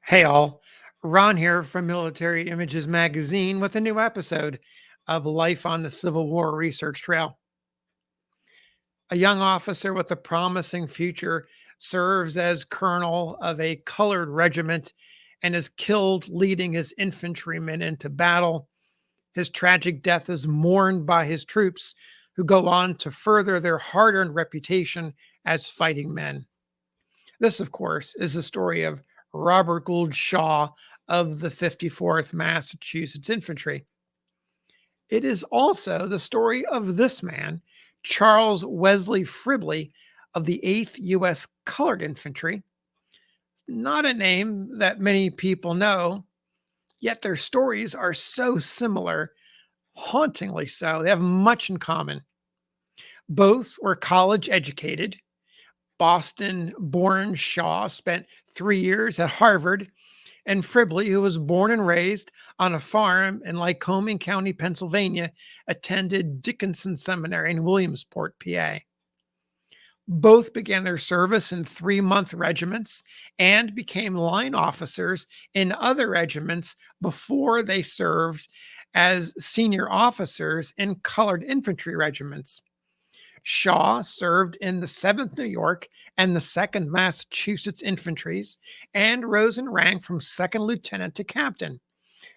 Hey all, Ron here from Military Images Magazine with a new episode of Life on the Civil War Research Trail. A young officer with a promising future serves as colonel of a colored regiment and is killed leading his infantrymen into battle. His tragic death is mourned by his troops, who go on to further their hard earned reputation as fighting men. This, of course, is the story of Robert Gould Shaw of the 54th Massachusetts Infantry. It is also the story of this man, Charles Wesley Fribley of the 8th U.S. Colored Infantry. Not a name that many people know, yet their stories are so similar, hauntingly so. They have much in common. Both were college educated. Boston born Shaw spent 3 years at Harvard, and Fribley, who was born and raised on a farm in Lycoming County, Pennsylvania, attended Dickinson Seminary in Williamsport, PA. Both began their service in 3-month regiments and became line officers in other regiments before they served as senior officers in colored infantry regiments. Shaw served in the 7th New York and the 2nd Massachusetts Infantries and rose in rank from second lieutenant to captain.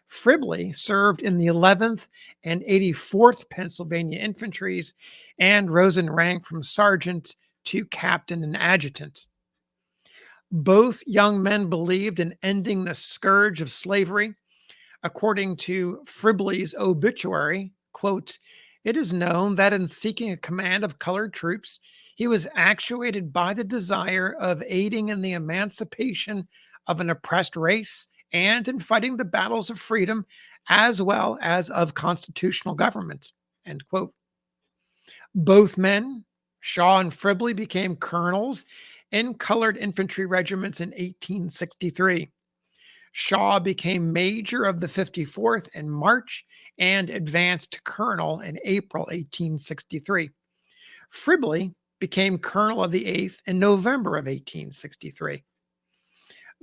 Fribley served in the 11th and 84th Pennsylvania Infantries and rose in rank from sergeant to captain and adjutant. Both young men believed in ending the scourge of slavery. According to Fribley's obituary, quote, "It is known that in seeking a command of colored troops, he was actuated by the desire of aiding in the emancipation of an oppressed race and in fighting the battles of freedom as well as of constitutional government." End quote. Both men, Shaw and Fribley, became colonels in colored infantry regiments in 1863. Shaw became major of the 54th in March and advanced to colonel in April 1863. Fribley became colonel of the 8th in November of 1863.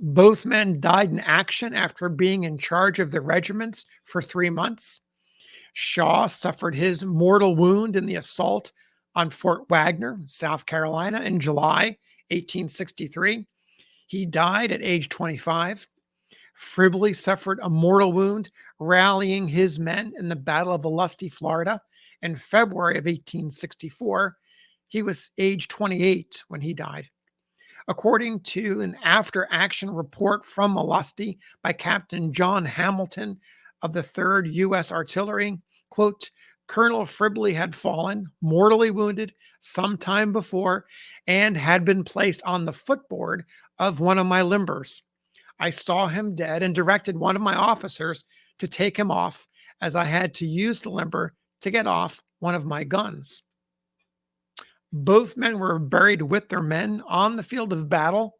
Both men died in action after being in charge of the regiments for 3 months. Shaw suffered his mortal wound in the assault on Fort Wagner, South Carolina, in July 1863. He died at age 25. Fribley suffered a mortal wound rallying his men in the Battle of Olustee, Florida, in February of 1864. He was age 28 when he died. According to an after action report from Olustee by Captain John Hamilton of the 3rd U.S. Artillery, quote, "Colonel Fribley had fallen, mortally wounded, some time before, and had been placed on the footboard of one of my limbers. I saw him dead and directed one of my officers to take him off, as I had to use the limber to get off one of my guns." Both men were buried with their men on the field of battle.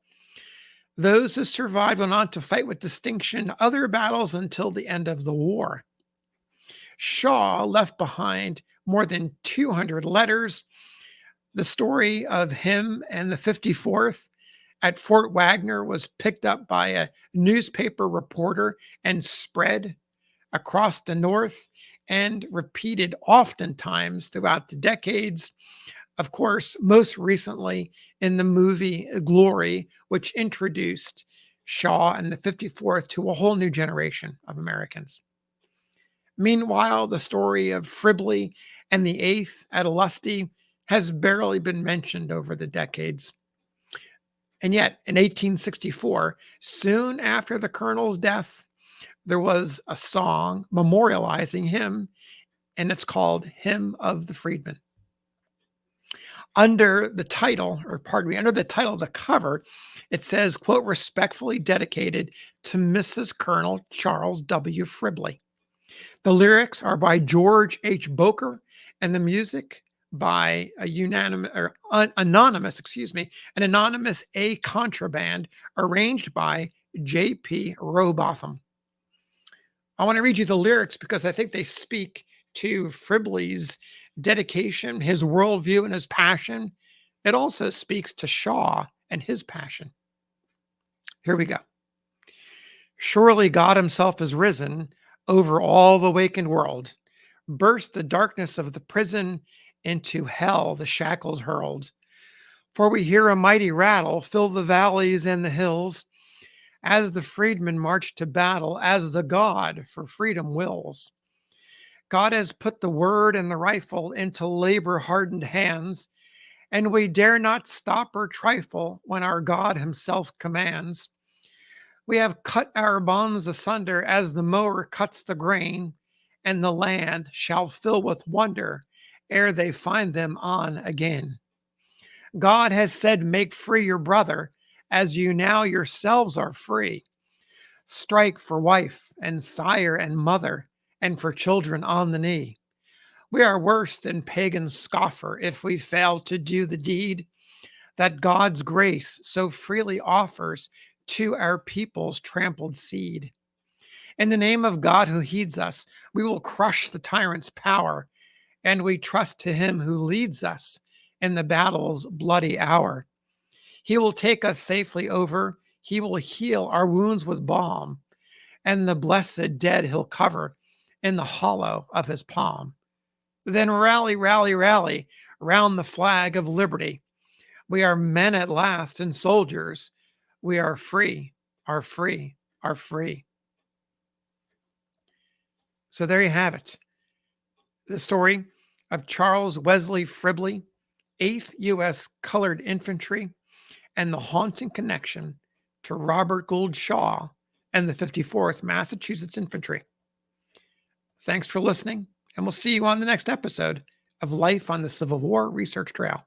Those who survived went on to fight with distinction other battles until the end of the war. Shaw left behind more than 200 letters. The story of him and the 54th at Fort Wagner was picked up by a newspaper reporter and spread across the North and repeated oftentimes throughout the decades. Of course, most recently in the movie Glory, which introduced Shaw and the 54th to a whole new generation of Americans. Meanwhile, the story of Fribley and the 8th at Olustee has barely been mentioned over the decades. And yet, in 1864, soon after the colonel's death, there was a song memorializing him, and it's called Hymn of the Freedmen. Under the title, or pardon me, under the title of the cover, it says, quote, "Respectfully dedicated to Mrs. Colonel Charles W. Fribley." The lyrics are by George H. Boker, and the music by an anonymous A contraband arranged by J.P. Robotham. I want to read you the lyrics because I think they speak to Fribley's dedication, his worldview, and his passion. It also speaks to Shaw and his passion. Here we go. Surely God himself is risen over all the wakened world. Burst the darkness of the prison, into hell the shackles hurled. For we hear a mighty rattle fill the valleys and the hills, as the freedmen march to battle, as the God for freedom wills. God has put the word and the rifle into labor hardened hands, and we dare not stop or trifle when our God himself commands. We have cut our bonds asunder as the mower cuts the grain, and the land shall fill with wonder ere they find them on again. God has said, make free your brother, as you now yourselves are free. Strike for wife and sire and mother, and for children on the knee. We are worse than pagan scoffer if we fail to do the deed that God's grace so freely offers to our people's trampled seed. In the name of God who heeds us, we will crush the tyrant's power, and we trust to him who leads us in the battle's bloody hour. He will take us safely over, he will heal our wounds with balm, and the blessed dead he'll cover in the hollow of his palm. Then rally, rally, rally round the flag of liberty. We are men at last and soldiers. We are free, are free, are free. So there you have it. The story of Charles Wesley Fribley, 8th U.S. Colored Infantry, and the haunting connection to Robert Gould Shaw and the 54th Massachusetts Infantry. Thanks for listening, and we'll see you on the next episode of Life on the Civil War Research Trail.